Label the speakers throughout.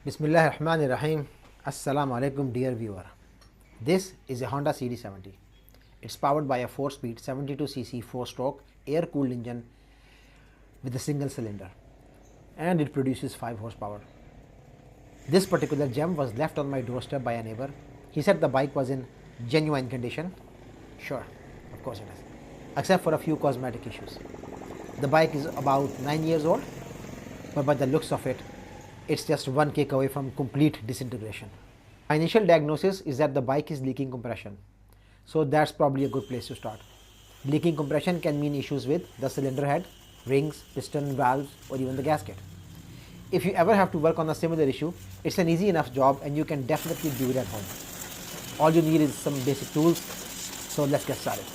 Speaker 1: Bismillahirrahmanirrahim. Assalamu alaikum dear viewer. This is a Honda CD70. It's powered by a 4-speed 72cc 4-stroke air-cooled engine with a single cylinder, and it produces 5 horsepower. This particular gem was left on my doorstep by a neighbor. He said the bike was in genuine condition. Sure, of course it is, except for a few cosmetic issues. The bike is about 9 years old, but by the looks of it, it's just one kick away from complete disintegration. My initial diagnosis is that the bike is leaking compression, so that's probably a good place to start. Leaking compression can mean issues with the cylinder head, rings, piston, valves, or even the gasket. If you ever have to work on a similar issue, it's an easy enough job and you can definitely do it at home. All you need is some basic tools, so let's get started.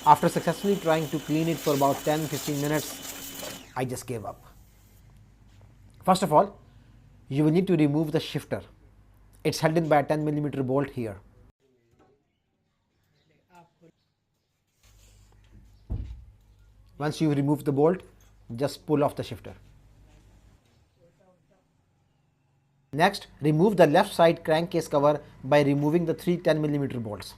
Speaker 1: After successfully trying to clean it for about 10-15 minutes, I just gave up. First of all, you will need to remove the shifter. It's held in by a 10mm bolt here. Once you remove the bolt, just pull off the shifter. Next, remove the left side crankcase cover by removing the 3 10mm bolts.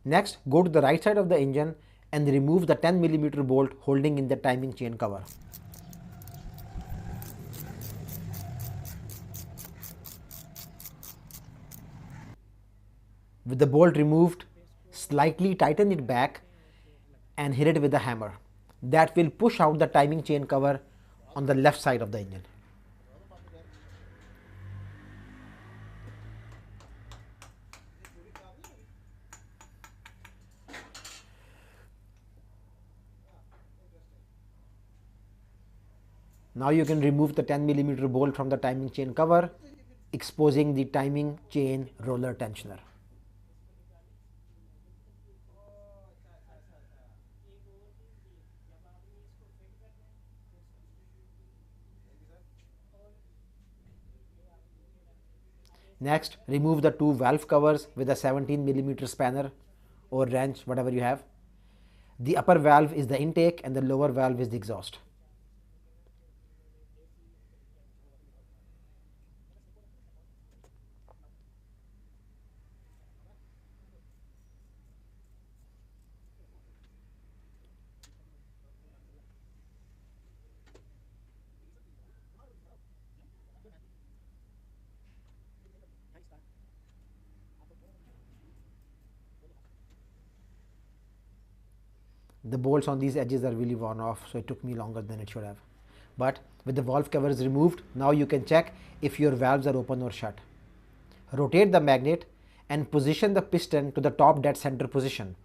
Speaker 1: Next, go to the right side of the engine and remove the 10mm bolt holding in the timing chain cover. With the bolt removed, slightly tighten it back and hit it with a hammer. That will push out the timing chain cover on the left side of the engine. Now you can remove the 10mm bolt from the timing chain cover, exposing the timing chain roller tensioner. Next, remove the 2 valve covers with a 17mm spanner or wrench, whatever you have. The upper valve is the intake and the lower valve is the exhaust. The bolts on these edges are really worn off, so it took me longer than it should have. But with the valve covers removed, now you can check if your valves are open or shut. Rotate the magnet and position the piston to the top dead center position,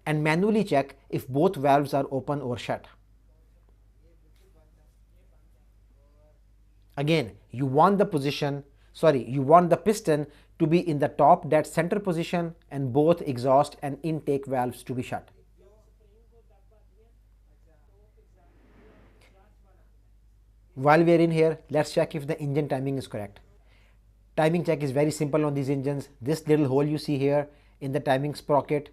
Speaker 1: and manually check if both valves are open or shut. Again, you want the piston to be in the top dead center position and both exhaust and intake valves to be shut. While we are in here, let's check if the engine timing is correct. Timing check is very simple on these engines. This little hole you see here in the timing sprocket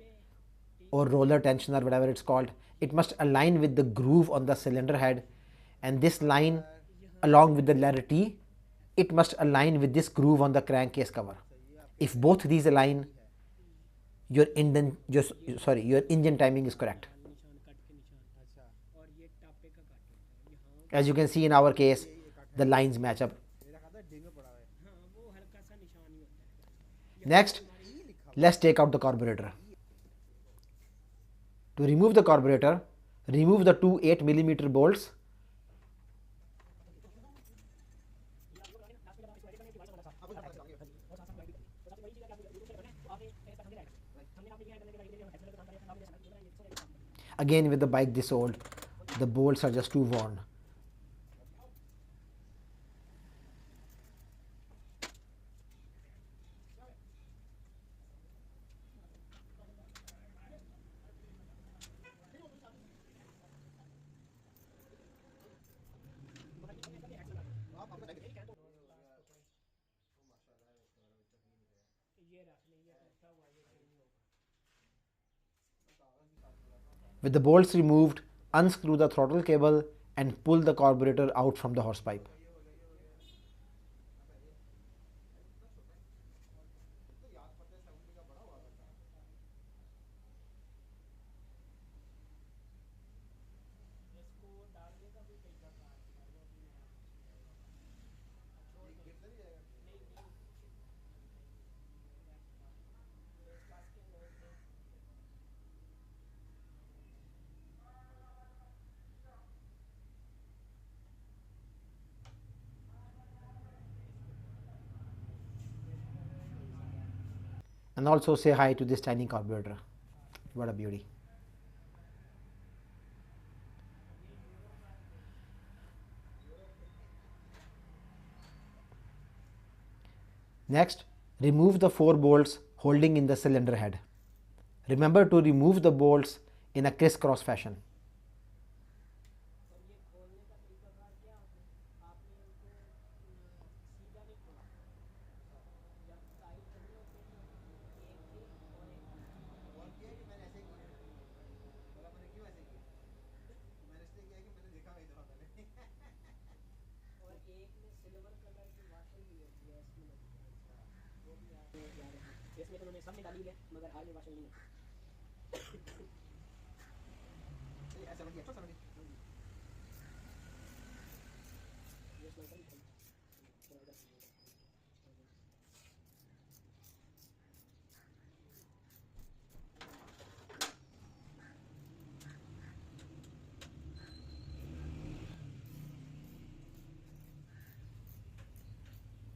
Speaker 1: or roller tensioner, whatever it's called, it must align with the groove on the cylinder head, and this line along with the letter T, it must align with this groove on the crankcase cover. If both these align, your engine timing is correct. As you can see in our case, the lines match up. Next, let's take out the carburetor. To remove the carburetor, remove the 2 8mm bolts Again, with the bike this old, the bolts are just too worn. With the bolts removed, unscrew the throttle cable and pull the carburetor out from the horsepipe. And also say hi to this tiny carburetor. What a beauty. Next, remove the 4 bolts holding in the cylinder head. Remember to remove the bolts in a crisscross fashion.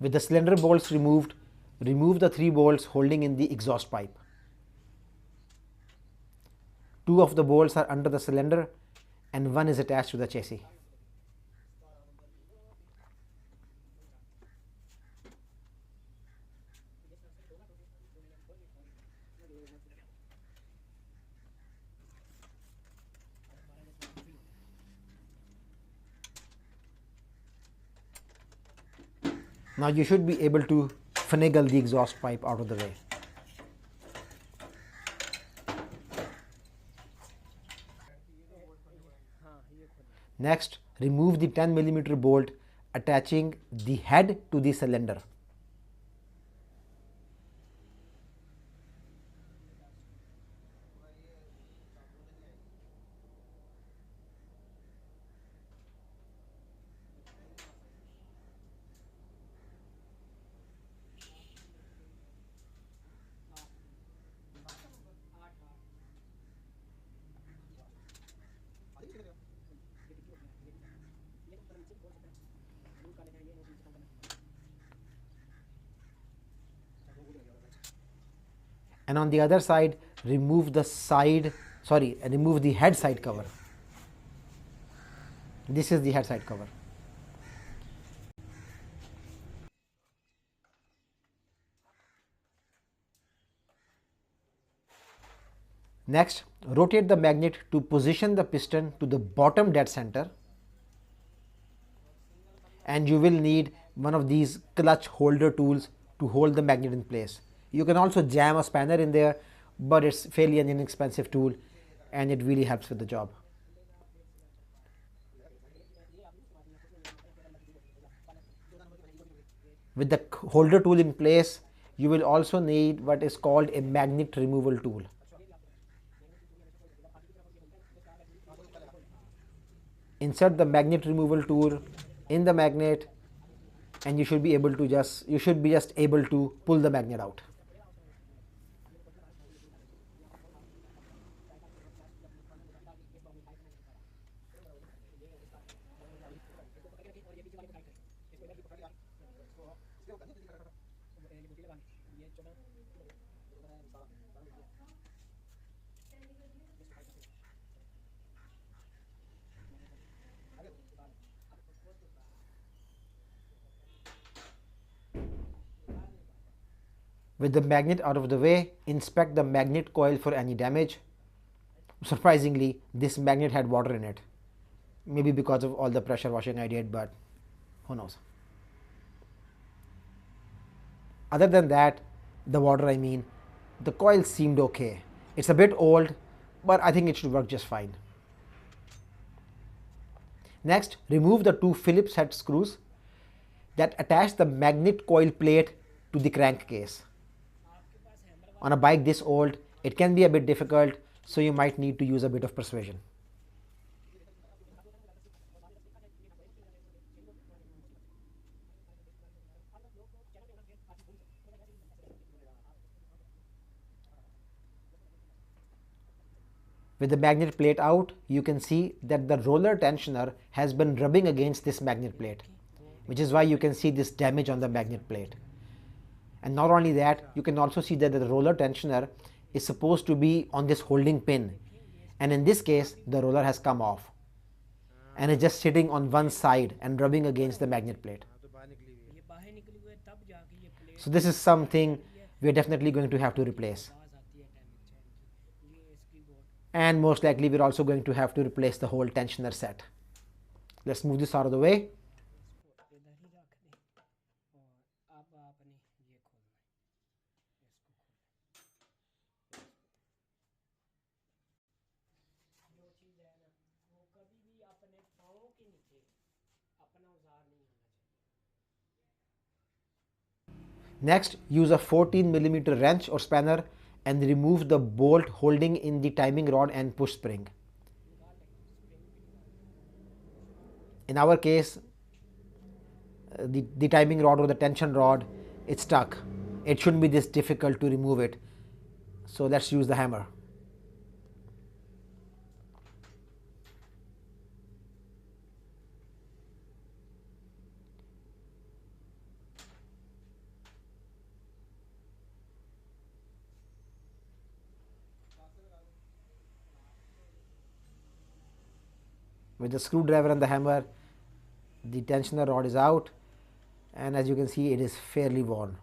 Speaker 1: With the cylinder bolts removed, remove the 3 bolts holding in the exhaust pipe. 2 of the bolts are under the cylinder and 1 is attached to the chassis. Now you should be able to finagle the exhaust pipe out of the way. Next, remove the 10 mm bolt attaching the head to the cylinder. And on the other side, remove the head side cover. This is the head side cover. Next, rotate the magnet to position the piston to the bottom dead center, and you will need one of these clutch holder tools to hold the magnet in place. You can also jam a spanner in there, but it's fairly an inexpensive tool and it really helps with the job. With the holder tool in place, you will also need what is called a magnet removal tool. Insert the magnet removal tool in the magnet and you should be just able to pull the magnet out. With the magnet out of the way, inspect the magnet coil for any damage. Surprisingly, this magnet had water in it. Maybe because of all the pressure washing I did, but who knows. Other than that, the water I mean, the coil seemed okay. It's a bit old, but I think it should work just fine. Next, remove the two Phillips head screws that attach the magnet coil plate to the crankcase. On a bike this old, it can be a bit difficult, so you might need to use a bit of persuasion. With the magnet plate out, you can see that the roller tensioner has been rubbing against this magnet plate, which is why you can see this damage on the magnet plate. And not only that, you can also see that the roller tensioner is supposed to be on this holding pin, and in this case the roller has come off and is just sitting on one side and rubbing against the magnet plate. So this is something we are definitely going to have to replace. And most likely we're also going to have to replace the whole tensioner set. Let's move this out of the way. Next, use a 14mm wrench or spanner and remove the bolt holding in the timing rod and push spring. In our case, the timing rod or the tension rod, it's stuck. It shouldn't be this difficult to remove it. So let's use the hammer. With the screwdriver and the hammer, the tensioner rod is out, and as you can see, it is fairly worn.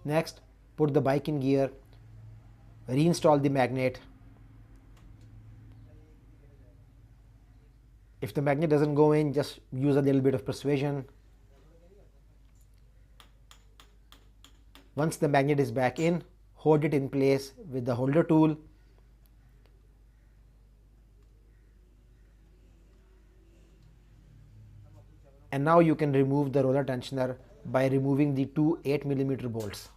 Speaker 1: Next, put the bike in gear, reinstall the magnet. If the magnet doesn't go in, just use a little bit of persuasion. Once the magnet is back in, hold it in place with the holder tool. And now you can remove the roller tensioner by removing the two 8mm bolts.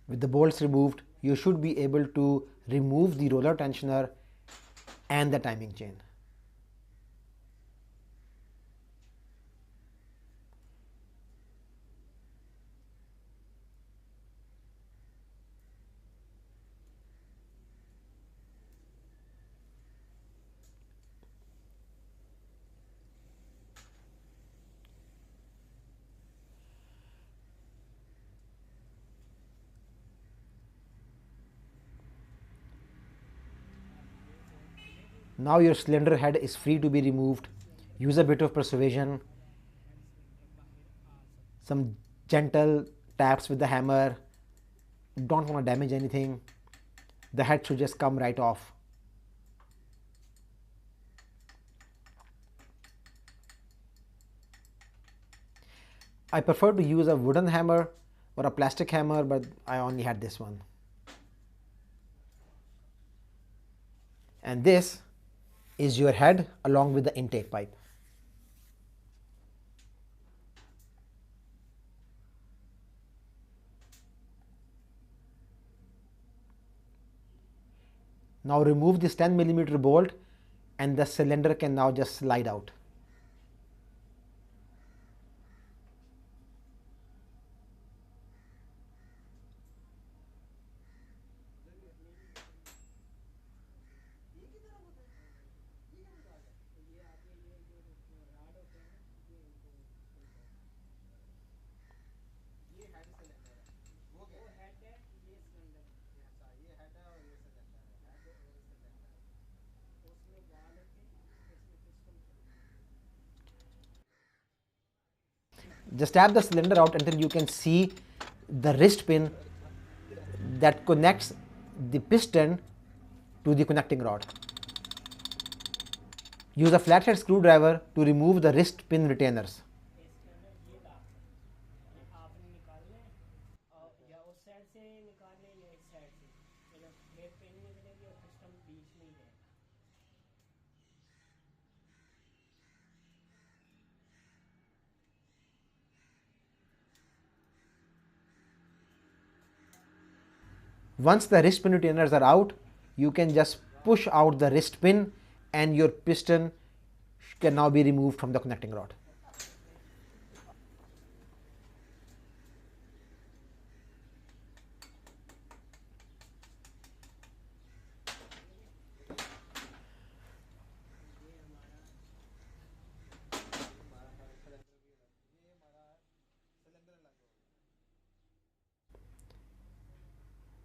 Speaker 1: With the bolts removed, you should be able to remove the roller tensioner and the timing chain. Now your cylinder head is free to be removed. Use a bit of persuasion, some gentle taps with the hammer. Don't want to damage anything. The head should just come right off. I prefer to use a wooden hammer or a plastic hammer, but I only had this one. And this is your head along with the intake pipe. Now remove this 10mm bolt and the cylinder can now just slide out. Just tap the cylinder out until you can see the wrist pin that connects the piston to the connecting rod. Use a flathead screwdriver to remove the wrist pin retainers. Once the wrist pin retainers are out, you can just push out the wrist pin and your piston can now be removed from the connecting rod.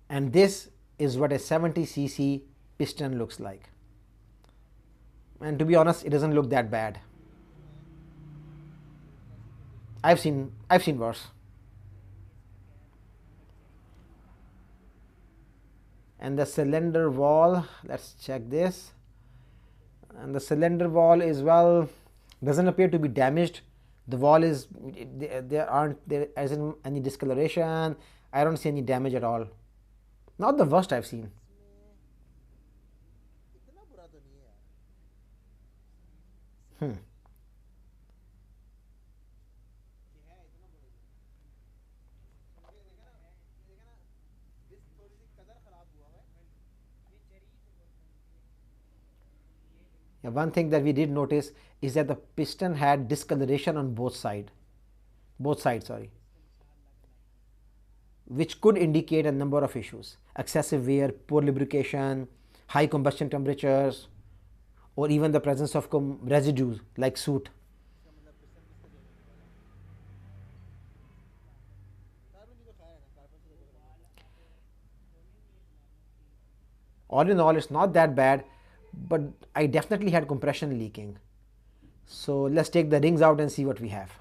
Speaker 1: And this is what a 70cc piston looks like. And to be honest, it doesn't look that bad. I've seen worse. And the cylinder wall, let's check this. And the cylinder wall is, well, doesn't appear to be damaged. The wall is, there isn't any discoloration. I don't see any damage at all. Not the worst I've seen. Yeah, one thing that we did notice is that the piston had discoloration on both sides, which could indicate a number of issues: excessive wear, poor lubrication, high combustion temperatures, or even the presence of residues like soot. All in all, it's not that bad, but I definitely had compression leaking. So let's take the rings out and see what we have.